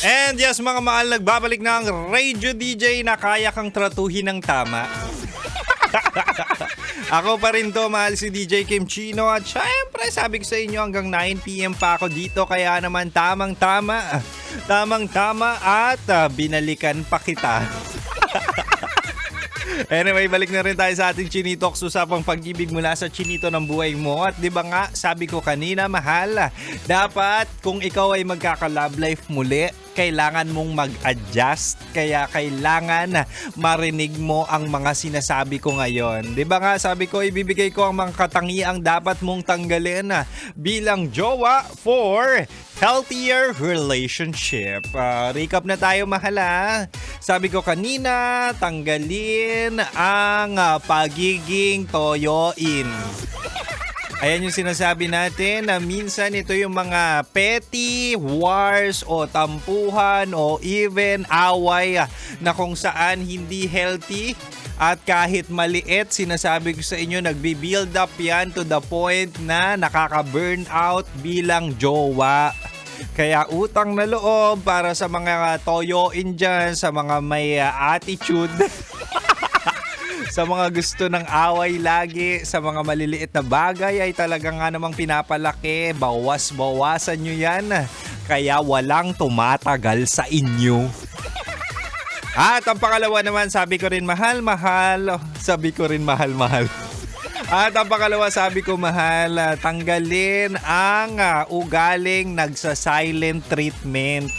And yes, mga mahal, nagbabalik na ang Radio DJ na kaya kang tratuhin ng tama. Ako pa rin to, mahal, si DJ Kim Chino. At syempre, sabi ko sa inyo, hanggang 9 PM pa ako dito. Kaya naman tamang-tama. Tamang-tama at binalikan pa kita. Anyway, balik na rin tayo sa ating Chinitox, usapang pag-ibig mula sa chinito ng buhay mo. At di ba nga, sabi ko kanina, mahal, dapat kung ikaw ay magkaka-love life muli, kailangan mong mag-adjust. Kaya kailangan marinig mo ang mga sinasabi ko ngayon. Di ba nga, sabi ko, ibibigay ko ang mga katangiang dapat mong tanggalin bilang jowa for healthier relationship. Recap na tayo, mahal. Sabi ko kanina, tanggalin ang pagiging toyoin. Ayan yung sinasabi natin na minsan ito yung mga petty wars o tampuhan o even away na kung saan hindi healthy. At kahit maliit, sinasabi ko sa inyo, nagbi-build up yan to the point na nakaka-burnout bilang jowa. Kaya utang na loob para sa mga toyoin dyan, sa mga may attitude, sa mga gusto ng away lagi, sa mga maliliit na bagay ay talagang nga namang pinapalaki. Bawas-bawasan nyo yan. Kaya walang tumatagal sa inyo. At ang pangalawa naman, sabi ko rin mahal-mahal. Sabi ko rin mahal-mahal. At ang pangalawa, sabi ko mahal, tanggalin ang ugaling nagsa-silent treatment.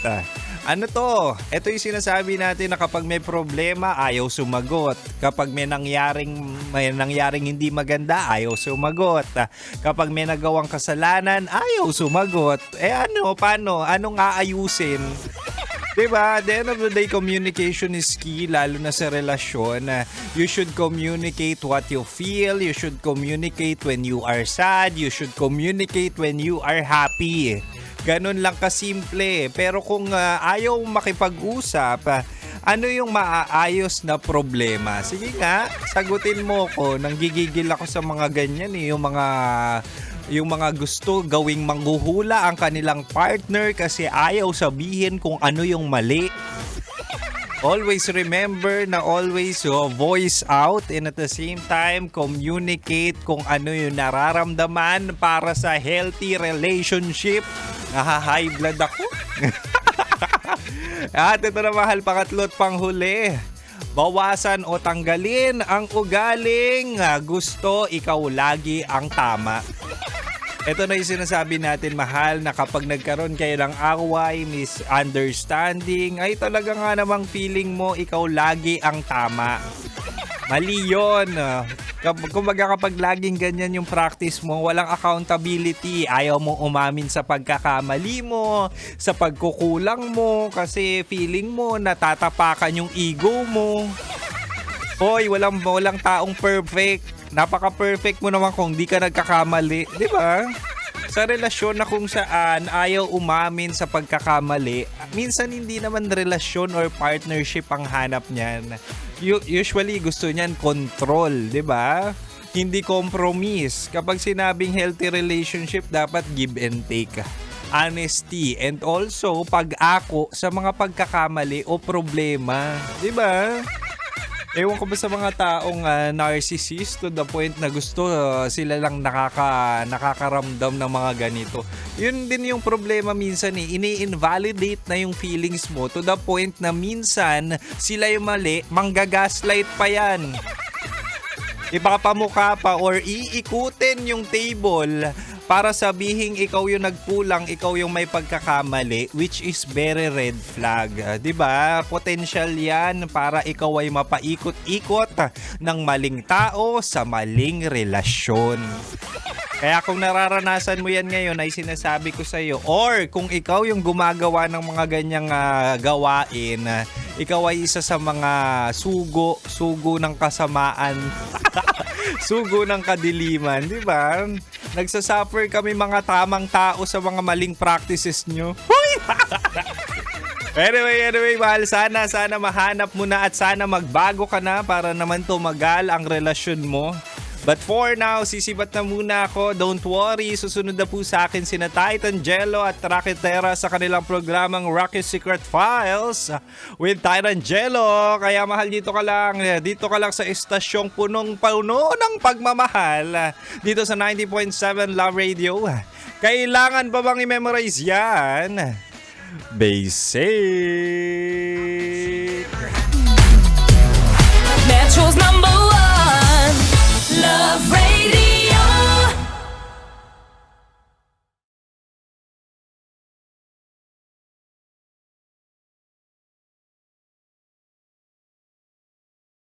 Ano to? Ito yung sinasabi natin na kapag may problema, ayaw sumagot. Kapag may nangyaring hindi maganda, ayaw sumagot. Kapag may nagawang kasalanan, ayaw sumagot. Ano? Paano? Anong aayusin? Diba? At the end of the day, communication is key, lalo na sa relasyon. You should communicate what you feel. You should communicate when you are sad. You should communicate when you are happy. Ganun lang kasimple. Pero kung ayaw makipag-usap, ano yung maaayos na problema? Sige nga, sagutin mo ko. Nanggigigil ako sa mga ganyan yung mga gusto gawing manghuhula ang kanilang partner kasi ayaw sabihin kung ano yung mali. Always remember na always voice out and at the same time communicate kung ano yung nararamdaman para sa healthy relationship. High blood ako. At ito na, mahal, pangatlo at panghuli. Bawasan o tanggalin ang ugaling gusto ikaw lagi ang tama. Ito na yung sinasabi natin, mahal, na kapag nagkaroon kayo ng away, misunderstanding, ay talaga nga namang feeling mo ikaw lagi ang tama. Mali yun. Kumbaga kapag laging ganyan yung practice mo, walang accountability. Ayaw mo umamin sa pagkakamali mo, sa pagkukulang mo, kasi feeling mo natatapakan yung ego mo. Hoy, walang taong perfect. Napaka-perfect mo naman kung di ka nagkakamali, di ba? Sa relasyon na kung saan ayaw umamin sa pagkakamali, minsan hindi naman relasyon or partnership ang hanap niyan. Usually gusto niyan control, di ba? Hindi compromise. Kapag sinabing healthy relationship, dapat give and take. Honesty and also pag-ako sa mga pagkakamali o problema, di ba? Ewan ko ba sa mga taong narcissist to the point na gusto sila lang nakakaramdam ng mga ganito. Yun din yung problema minsan ini-invalidate na yung feelings mo to the point na minsan sila yung mali, manggagaslight pa yan. Ipapamukha pa or iikutin yung table para sabihin ikaw yung nagkulang, ikaw yung may pagkakamali, which is very red flag. Diba? Potential yan para ikaw ay mapaikot-ikot ng maling tao sa maling relasyon. Kaya kung nararanasan mo yan ngayon ay sinasabi ko sa iyo, or kung ikaw yung gumagawa ng mga ganyang gawain, ikaw ay isa sa mga sugo ng kasamaan, sugo ng kadiliman, di ba? Nagsasuffer kami mga tamang tao sa mga maling practices nyo. Anyway, mahal, sana mahanap mo na at sana magbago ka na para naman tumagal ang relasyon mo. But for now, sisibat na muna ako. Don't worry, susunod na po sa akin sina Titan Jello at Rakitera sa kanilang programang Rocky Secret Files with Titan Jello. Kaya mahal, dito ka lang sa estasyong punong-puno ng pagmamahal dito sa 90.7 Love Radio. Kailangan pa bang i-memorize yan? Basic!